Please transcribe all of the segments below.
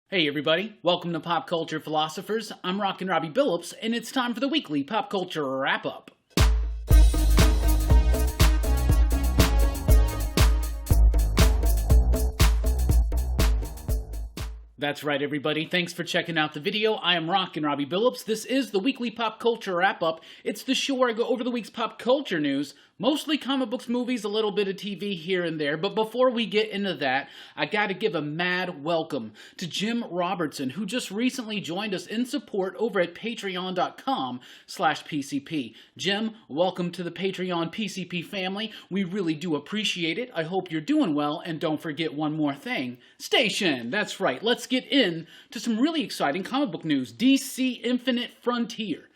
Hey everybody, welcome to Pop Culture Philosophers. I'm Rockin Robbie Billups, and it's time for the weekly Pop Culture Wrap-Up. That's right, everybody. Thanks for checking out the video. I am Rockin Robbie Billups. This is the weekly Pop Culture Wrap-Up. It's the show where I go over the week's pop culture news, mostly comic books, movies, a little bit of TV here and there. But before we get into that, I gotta give a mad welcome to Jim Robertson, who just recently joined us in support over at patreon.com/PCP. Jim, welcome to the Patreon PCP family. We really do appreciate it. I hope you're doing well, and don't forget one more thing. Station! That's right, let's get in to some really exciting comic book news. DC Infinite Frontier.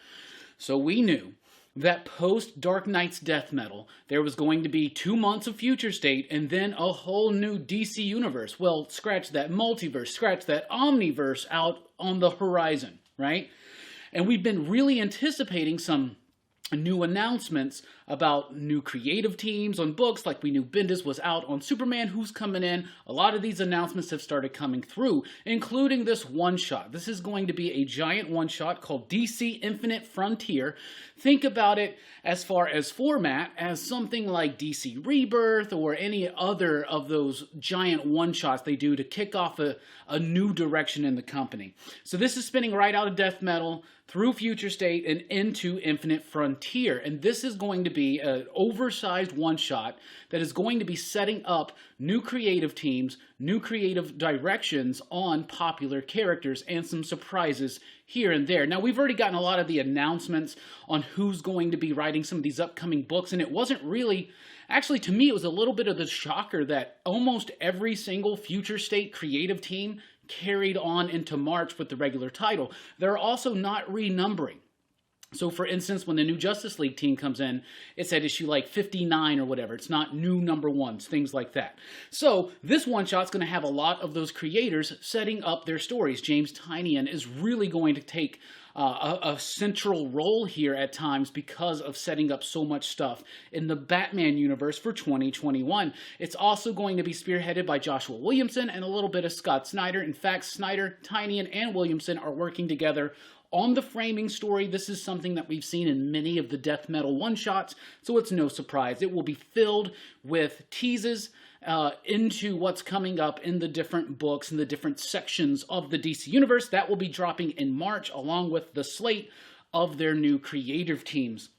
So we knew that post-Dark Knight's death metal, there was going to be 2 months of Future State and then a whole new DC universe. Well, scratch that multiverse, scratch that omniverse out on the horizon, right? And we've been really anticipating some new announcements about new creative teams on books, like we knew Bendis was out on Superman, who's coming in. A lot of these announcements have started coming through, including this one-shot. This is going to be a giant one-shot called DC Infinite Frontier. Think about it as far as format as something like DC Rebirth or any other of those giant one-shots they do to kick off a new direction in the company. So this is spinning right out of death metal through Future State and into Infinite Frontier. And this is going to be an oversized one-shot that is going to be setting up new creative teams, new creative directions on popular characters, and some surprises here and there. Now, we've already gotten a lot of the announcements on who's going to be writing some of these upcoming books, and it wasn't really... Actually, to me, it was a little bit of the shocker that almost every single Future State creative team carried on into March with the regular title. They're also not renumbering. So, for instance, when the new Justice League team comes in, it's at issue like 59 or whatever. It's not new number ones, things like that. So, this one-shot's going to have a lot of those creators setting up their stories. James Tynion is really going to take a central role here at times because of setting up so much stuff in the Batman universe for 2021. It's also going to be spearheaded by Joshua Williamson and a little bit of Scott Snyder. In fact, Snyder, Tynion, and Williamson are working together on the framing story. This is something that we've seen in many of the death metal one-shots, so it's no surprise. It will be filled with teases into what's coming up in the different books and the different sections of the DC Universe. That will be dropping in March, along with the slate of their new creative teams.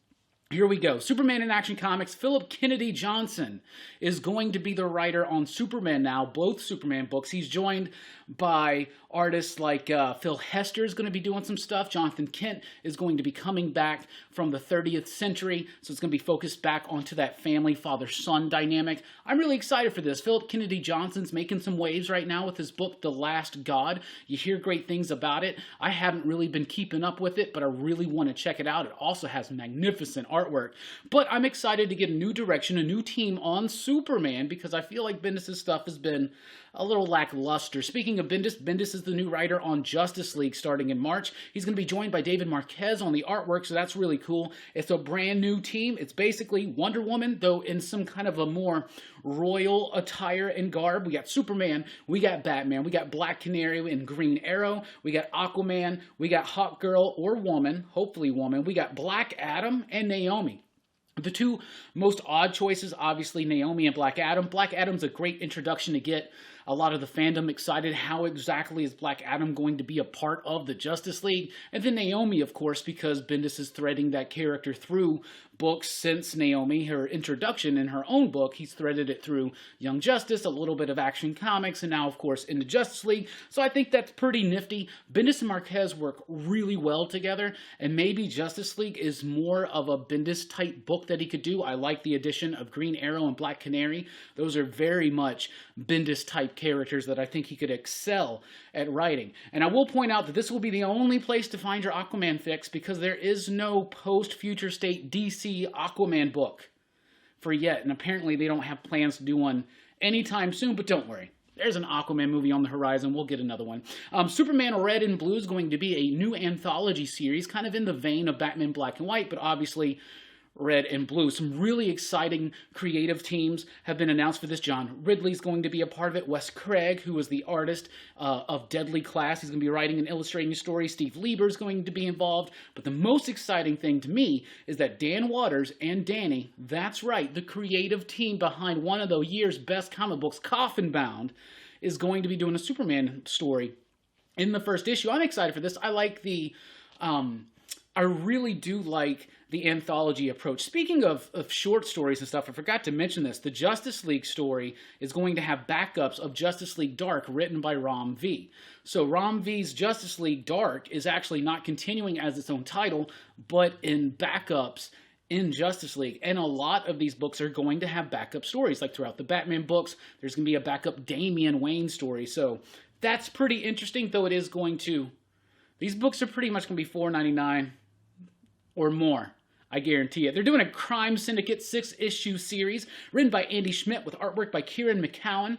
Here we go. Superman in Action Comics. Philip Kennedy Johnson is going to be the writer on Superman now, both Superman books. He's joined by artists like Phil Hester is going to be doing some stuff. Jonathan Kent is going to be coming back from the 30th century, so it's going to be focused back onto that family father-son dynamic. I'm really excited for this. Philip Kennedy Johnson's making some waves right now with his book, The Last God. You hear great things about it. I haven't really been keeping up with it, but I really want to check it out. It also has magnificent artwork. But I'm excited to get a new direction, a new team on Superman, because I feel like Bendis' stuff has been a little lackluster. Speaking of Bendis, Bendis is the new writer on Justice League starting in March. He's going to be joined by David Marquez on the artwork, so that's really cool. It's a brand new team. It's basically Wonder Woman, though in some kind of a more royal attire and garb. We got Superman, we got Batman, we got Black Canary and Green Arrow, we got Aquaman, we got Hawkgirl or Woman, hopefully Woman, we got Black Adam and Naomi. The two most odd choices, obviously, Naomi and Black Adam. Black Adam's a great introduction to get a lot of the fandom excited. How exactly is Black Adam going to be a part of the Justice League? And then Naomi, of course, because Bendis is threading that character through books since Naomi, her introduction in her own book. He's threaded it through Young Justice, a little bit of Action Comics, and now, of course, in the Justice League. So I think that's pretty nifty. Bendis and Marquez work really well together, and maybe Justice League is more of a Bendis-type book that he could do. I like the addition of Green Arrow and Black Canary. Those are very much Bendis-type characters that I think he could excel at writing. And I will point out that this will be the only place to find your Aquaman fix, because there is no post-Future State DC Aquaman book for yet, and apparently they don't have plans to do one anytime soon, but don't worry. There's an Aquaman movie on the horizon. We'll get another one. Superman Red and Blue is going to be a new anthology series, kind of in the vein of Batman Black and White, but obviously red, and blue. Some really exciting creative teams have been announced for this. John Ridley's going to be a part of it. Wes Craig, who was the artist of Deadly Class, he's going to be writing and illustrating a story. Steve Lieber's going to be involved. But the most exciting thing to me is that Dan Watters and Danny, that's right, the creative team behind one of the year's best comic books, Coffin Bound, is going to be doing a Superman story in the first issue. I'm excited for this. I like the... I really do like the anthology approach. Speaking of short stories and stuff, I forgot to mention this. The Justice League story is going to have backups of Justice League Dark written by Ram V. So Ram V's Justice League Dark is actually not continuing as its own title, but in backups in Justice League. And a lot of these books are going to have backup stories. Like throughout the Batman books, there's going to be a backup Damian Wayne story. So that's pretty interesting, though it is going to... These books are pretty much going to be $4.99 or more. I guarantee it. They're doing a Crime Syndicate 6-issue series written by Andy Schmidt with artwork by Kieran McCowan.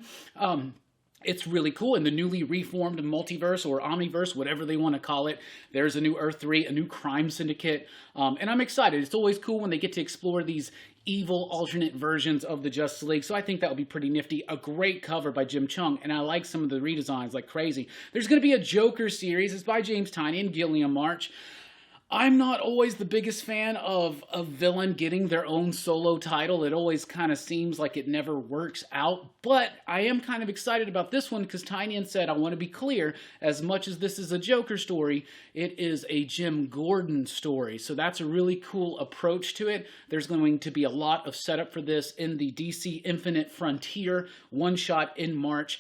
It's really cool. In the newly reformed multiverse or omniverse, whatever they want to call it, there's a new Earth 3, a new Crime Syndicate, and I'm excited. It's always cool when they get to explore these evil alternate versions of the Justice League, so I think that will be pretty nifty. A great cover by Jim Chung, and I like some of the redesigns like crazy. There's going to be a Joker series. It's by James Tynion and Gilliam March. I'm not always the biggest fan of a villain getting their own solo title. It always kind of seems like it never works out. But I am kind of excited about this one because Tynion said, I want to be clear, as much as this is a Joker story, it is a Jim Gordon story. So that's a really cool approach to it. There's going to be a lot of setup for this in the DC Infinite Frontier one-shot in March.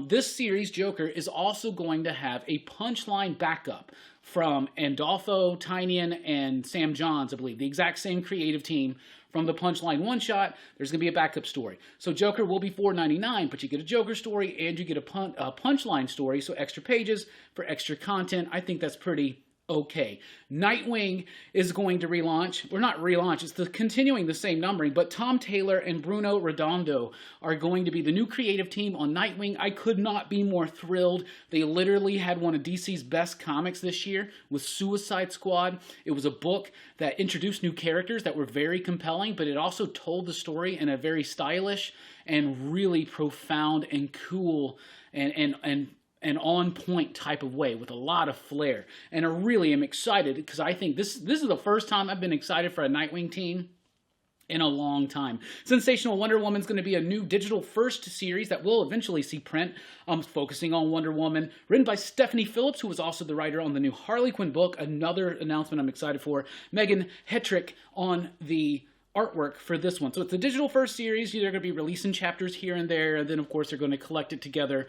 This series, Joker, is also going to have a Punchline backup from Andolfo, Tynion, and Sam Johns, I believe. The exact same creative team from the Punchline one-shot. There's going to be a backup story. So Joker will be $4.99, but you get a Joker story and you get a Punchline story, so extra pages for extra content. I think that's pretty okay. Nightwing is going to relaunch. Well, not relaunch, it's continuing the same numbering, but Tom Taylor and Bruno Redondo are going to be the new creative team on Nightwing. I could not be more thrilled. They literally had one of DC's best comics this year with Suicide Squad. It was a book that introduced new characters that were very compelling, but it also told the story in a very stylish and really profound and cool and on-point type of way with a lot of flair. And I really am excited because I think this is the first time I've been excited for a Nightwing team in a long time. Sensational Wonder Woman is going to be a new digital-first series that will eventually see print, focusing on Wonder Woman, written by Stephanie Phillips, who was also the writer on the new Harley Quinn book. Another announcement I'm excited for. Megan Hetrick on the artwork for this one. So it's a digital first series. They're going to be releasing chapters here and there, and then of course they're going to collect it together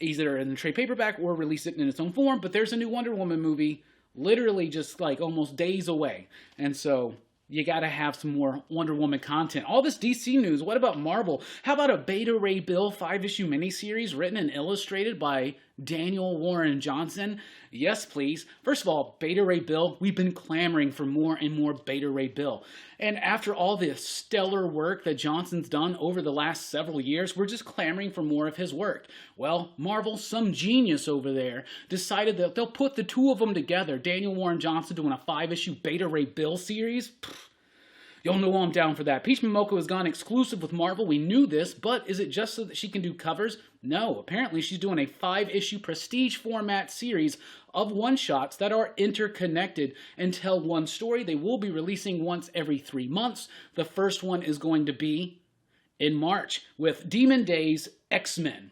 either in the trade paperback or release it in its own form. But there's a new Wonder Woman movie literally just like almost days away, and so you got to have some more Wonder Woman content. All this DC news. What about Marvel? How about a Beta Ray Bill 5-issue miniseries written and illustrated by Daniel Warren Johnson? Yes, please. First of all, Beta Ray Bill, we've been clamoring for more and more Beta Ray Bill. And after all the stellar work that Johnson's done over the last several years, we're just clamoring for more of his work. Well, Marvel, some genius over there, decided that they'll put the two of them together. Daniel Warren Johnson doing a 5-issue Beta Ray Bill series. Y'all know I'm down for that. Peach Momoko has gone exclusive with Marvel. We knew this, but is it just so that she can do covers? No. Apparently, she's doing a 5-issue prestige format series of one-shots that are interconnected and tell one story. They will be releasing once every 3 months. The first one is going to be in March with Demon Days X-Men.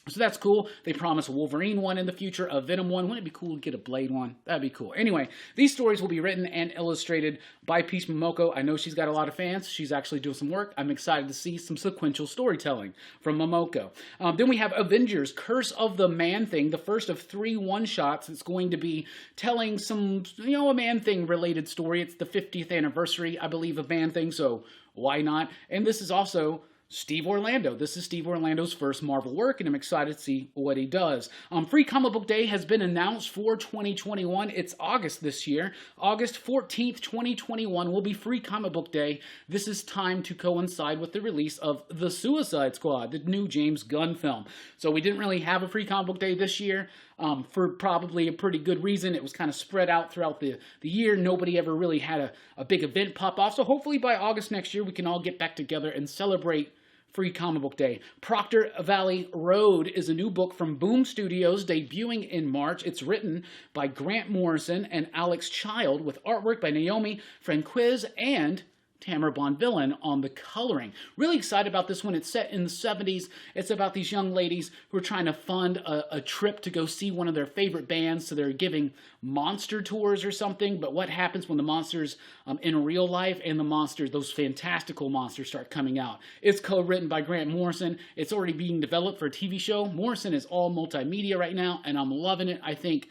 So that's cool. They promise a Wolverine one in the future, a Venom one. Wouldn't it be cool to get a Blade one? That'd be cool. Anyway, these stories will be written and illustrated by Peach Momoko. I know she's got a lot of fans. She's actually doing some work. I'm excited to see some sequential storytelling from Momoko. Then we have Avengers, Curse of the Man-Thing, the first of 3 one-shots. It's going to be telling some, a Man-Thing related story. It's the 50th anniversary, I believe, of Man-Thing, so why not? And this is also Steve Orlando. This is Steve Orlando's first Marvel work, and I'm excited to see what he does. Free Comic Book Day has been announced for 2021. It's August this year. August 14th, 2021 will be Free Comic Book Day. This is timed to coincide with the release of The Suicide Squad, the new James Gunn film. So we didn't really have a Free Comic Book Day this year. for probably a pretty good reason. It was kind of spread out throughout the year. Nobody ever really had a big event pop off. So hopefully by August next year, we can all get back together and celebrate Free Comic Book Day. Proctor Valley Road is a new book from Boom Studios debuting in March. It's written by Grant Morrison and Alex Child with artwork by Naomi Franquiz and Tamara Bonvillain on the coloring. Really excited about this one. It's set in the 70s. It's about these young ladies who are trying to fund a trip to go see one of their favorite bands. So they're giving monster tours or something. But what happens when the monsters in real life and the monsters, those fantastical monsters, start coming out? It's co-written by Grant Morrison. It's already being developed for a TV show. Morrison is all multimedia right now, and I'm loving it. I think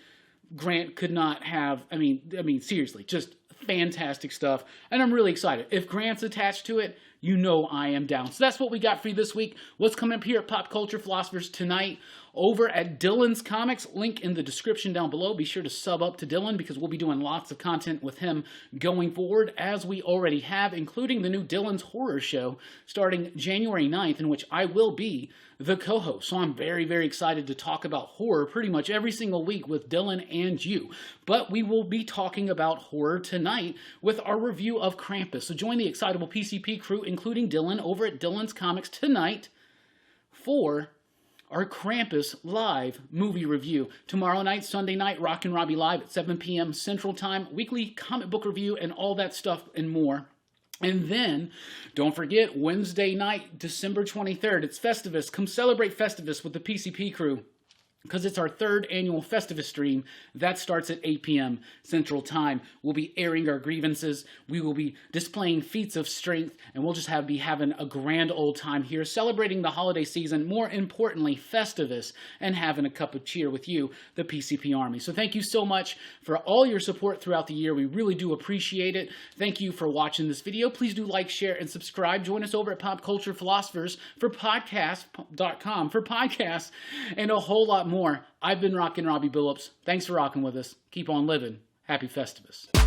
Grant could not have, I mean, seriously, just fantastic stuff, and I'm really excited. If Grant's attached to it, you know I am down. So that's what we got for you this week. What's coming up here at Pop Culture Philosophers tonight? Over at Dylan's Comics, link in the description down below. Be sure to sub up to Dylan because we'll be doing lots of content with him going forward, as we already have, including the new Dylan's Horror Show starting January 9th, in which I will be the co-host. So I'm very, very excited to talk about horror pretty much every single week with Dylan and you. But we will be talking about horror tonight with our review of Krampus. So join the excitable PCP crew, including Dylan, over at Dylan's Comics tonight for our Krampus live movie review. Tomorrow night, Sunday night, Rockin Robbie live at 7 p.m. Central Time, weekly comic book review and all that stuff and more. And then, don't forget, Wednesday night, December 23rd, it's Festivus. Come celebrate Festivus with the PCP crew, because it's our third annual Festivus stream. That starts at 8 p.m. Central Time. We'll be airing our grievances. We will be displaying feats of strength, and we'll just be having a grand old time here, celebrating the holiday season, more importantly, Festivus, and having a cup of cheer with you, the PCP Army. So thank you so much for all your support throughout the year. We really do appreciate it. Thank you for watching this video. Please do like, share, and subscribe. Join us over at Pop Culture Philosophers for podcast.com for podcasts and a whole lot more. I've been Rockin Robbie Billups. Thanks for rocking with us. Keep on living. Happy Festivus.